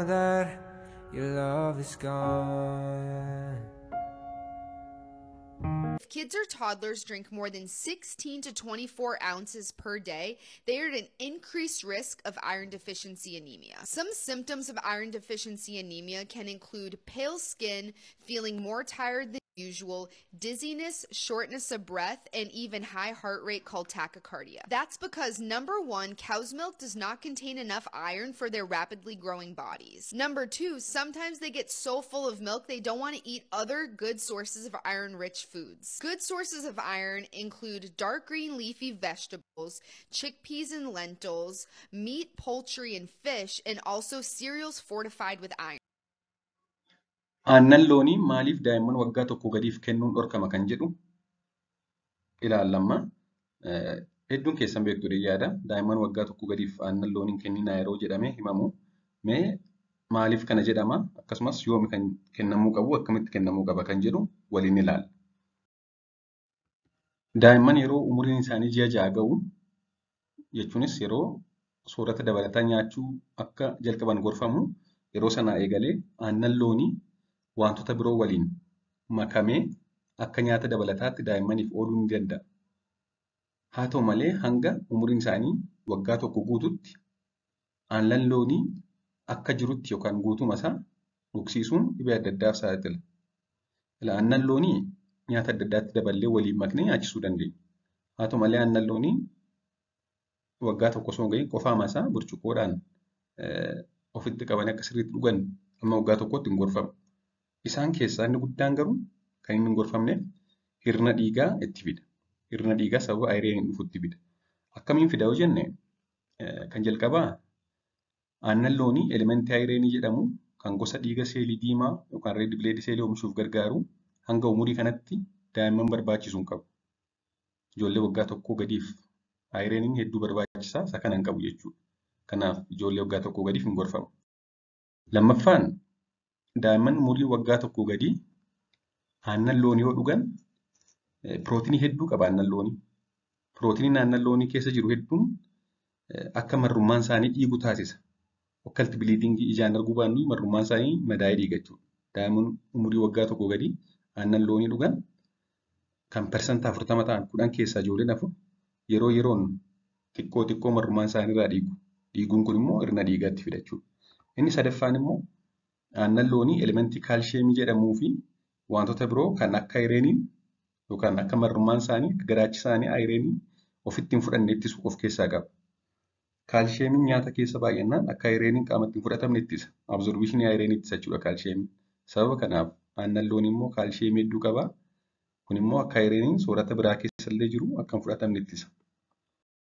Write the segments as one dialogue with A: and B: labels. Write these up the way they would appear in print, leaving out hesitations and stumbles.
A: now that your love is gone.
B: If kids or toddlers drink more than 16 to 24 ounces per day, they are at an increased risk of iron deficiency anemia. Some symptoms of iron deficiency anemia can include pale skin, feeling more tired than usual, dizziness, shortness of breath, and even high heart rate called tachycardia. That's because number one, cow's milk does not contain enough iron for their rapidly growing bodies. Number two, sometimes they get so full of milk they don't want to eat other good sources of iron-rich foods. Good sources of iron include dark green leafy vegetables, chickpeas and lentils, meat, poultry, and fish, and also cereals fortified with iron.
C: Aannan loonii maaliif daa'imman waggaa tokko gadiif kennuun dhorkama kan jedhu ilaallamma. Hedduun keessan beektu yaada daa'imman waggaa tokko gadiif aannan loonii kenninaa yeroo jedhamee himamu. Mee maaliif kana jedhama? Akkasumas yoomi kan kennamuu qabu, akkamitti kennamuu qaba kan jedhu waliin ilaalla. Daa'imman yeroo umuriin isaanii ji'a 6 ga'u jechuunis yeroo soorata dabalataa nyaachuu akka jalqaban gorfamu yeroo sanaa eegalee aannan loonii wantoota biroo waliin makamee akka nyaata dabalataatti daa'immaniif ooluu ni danda'a. Haa ta'u malee hanga umuriin isaanii waggaa tokko guututti aannan loonii akka jirutti yookaan guutuma isaa dhugsiisuun dhibee adda addaaf saaxila. Aannan loonii nyaata adda addaatti daballee waliin maknee nyaachisuu dandeenya. Haa ta'u malee aannan loonii waggaa tokko osoo hin ga'iin qofaama isaa burcuqqoodhaan ofitti qabanii akka sirriitti dhugan amma waggaa tokkotti hin gorfamu. Isaan keessaa inni guddaan garuu kan inni hin gorfamneef hirna dhiigaa itti fida. Hirna dhiigaa sababa ayireen dhufutti fida. Akkamiin fida yoo jenne kan jalqabaa aannan loonii elementii ayireenii jedhamu kan gosa dhiiga seelii diimaa yookaan reed bileed seelii oomishuuf gargaaru hanga umurii kanatti daa'imman barbaachisuu hin qabu. Ijoollee waggaa tokkoo gadiif ayireeniin hedduu barbaachisaa isa kana hin qabu jechuudha. Kanaaf ijoollee waggaa tokkoo gadiif hin gorfamu. Lammaffaan daa'imman umurii waggaa tokkoo gadii aannan loonii yoo dhugan pirootinii hedduu qaba aannan loonii. Pirootiniin aannan loonii keessa jiru hedduun akka marrummaan isaanii dhiigu taasisa. Occult bleeding ijaan arguu baannu marrummaan isaanii madaa'ee dhiiga jechuudha. Daa'imman umurii waggaa tokkoo gadii aannan loonii dhugan kan persentaa 40 ta'an 10 keessaa ijoolleen afur yeroo yeroon xiqqoo marrummaan isaanii irraa dhiigu. Dhiiguun kun immoo hirna dhiigaatti fida jechuudha. Inni sadaffaan immoo aannan loonii elementii kaalsheemii jedhamuu fi wantoota biroo kan akka ayireenii yookaan akka marrummaan isaanii garaachi isaanii ayireenii ofitti hin fudhanne ittisuuf of keessaa qaba. Kaalsheemiin nyaata keessa baay'inaan akka ayireenii qaamatti hin fudhatamne ittisa. Absorbiishinii ayireenii ittisa jechuudha kaalsheemiin. Sababa kanaaf aannan loonii immoo kaalsheemii hedduu qaba. Kun immoo akka ayireenii soorata biraa keessa illee jiru akka hin fudhatamne ittisa.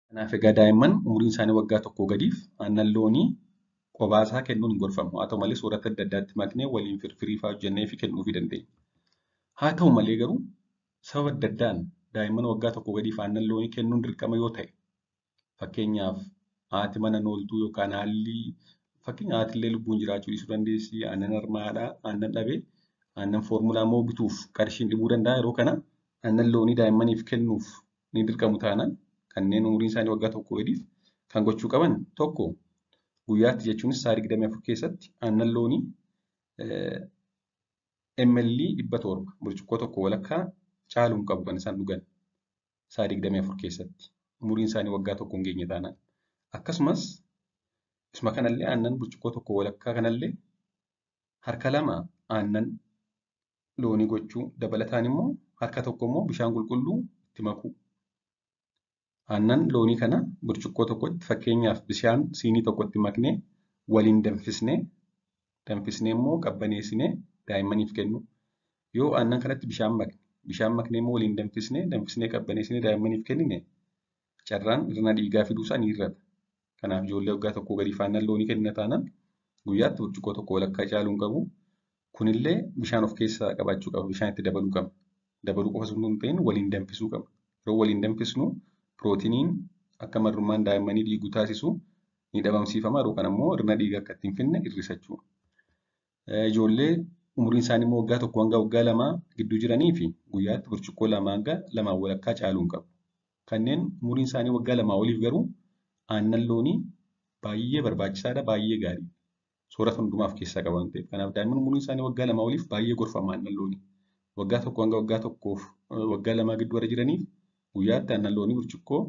C: Kanaaf egaa daa'imman umuriin isaanii waggaa tokkoo gadiif aannan loonii qobaasaa kennuun hin gorfamu. Haa ta'u malee soorata adda addaatti maknee waliin firfirii fa'aa hojjennee fi kennuufii dandeenya. Haa ta'u malee garuu sababa adda addaan daa'imman waggaa tokkoo gadiif aannan loonii kennuun dirqama yoo ta'e fakkeenyaaf haati mana nooltuu yookaan haalli fakkeenya haatillee lubbuun jiraachuu dhiisuu dandeessi, aannan harmaadhaa, aannan dhabee, aannan foormulaa immoo bituuf qarshiin dhibuu danda'a. Yeroo kana aannan loonii daa'immaniif kennuuf ni dirqamu taanaan kanneen umuriin isaanii waggaa tokkoo gadiif kan gochuu qaban tokko guyyaatti jechuunis sa'a 24 keessatti aannan loonii ml 700 burcuqqoo tokko walakkaa caaluu hin qabu kan isaan dhugan sa'a 24 keessatti umuriin isaanii waggaa tokko hin geenye taanaan. Akkasumas isuma kanallee aannan burcuqqoo tokko walakkaa kanallee harka 2 aannan loonii gochuu dabalataan immoo harka tokko immoo bishaan qulqulluu itti makuu. Aannan loonii kana burcuqqoo tokkotti fakkeenyaaf bishaan siinii tokkotti maknee waliin danfisnee immoo qabbaneessinee daa'immaniif kennu. Yoo aannan kanatti bishaan maknee immoo waliin danfisnee qabbaneessinee daa'immaniif kennine carraan hirna dhiigaa fiduusaa ni hir'ata. Kanaaf ijoollee waggaa tokkoo gadiif aannan loonii kennina taanaan guyyaatti burcuqqoo tokko walakkaa caaluu hin qabu. Kunillee bishaan of keessaa qabaachuu qaba. Bishaan itti dabaluu qaba. Dabaluu qofa osoo hin ta'in waliin danfisuu qaba. Yeroo waliin danfisnu pirootiniin akka marrummaan daa'immanii dhiiguu taasisu ni dhabamsiifama. Yeroo kana immoo hirna dhiigaa akka ittiin finne hir'isa jechuudha. Ijoollee umuriin isaanii immoo waggaa tokko hanga waggaa 2 gidduu jiranii fi guyyaatti burcuqqoo 2 hanga 2 walakkaa caaluu hin qabu. Kanneen umuriin isaanii waggaa 2 oliif garuu aannan loonii baay'ee barbaachisaadha, baay'ee gaarii. soorata hundumaaf keessaa qaban ta'eef. Kanaaf daa'imman umuriin isaanii waggaa lamaa oliif baay'ee gorfama aannan loonii. Waggaa tokko hanga waggaa tokkoof waggaa lamaa gidduu warra jiraniif guyyaatti aannan loonii burcuqqoo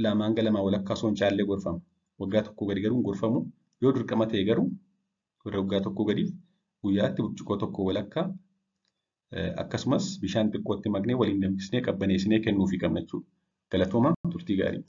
C: lama hanga lamaa walakkaa osoo hin caallee gorfama. Waggaa tokkoo gadi garuu hin gorfamu. Yoo dirqama ta'e garuu warra waggaa tokkoo gadiif guyyaatti burcuqqoo tokko walakkaa akkasumas bishaan xiqqootti maknee waliin danfisnee qabbaneessinee kennuufii qabna jechuudha. Galatooma turtii gaarii.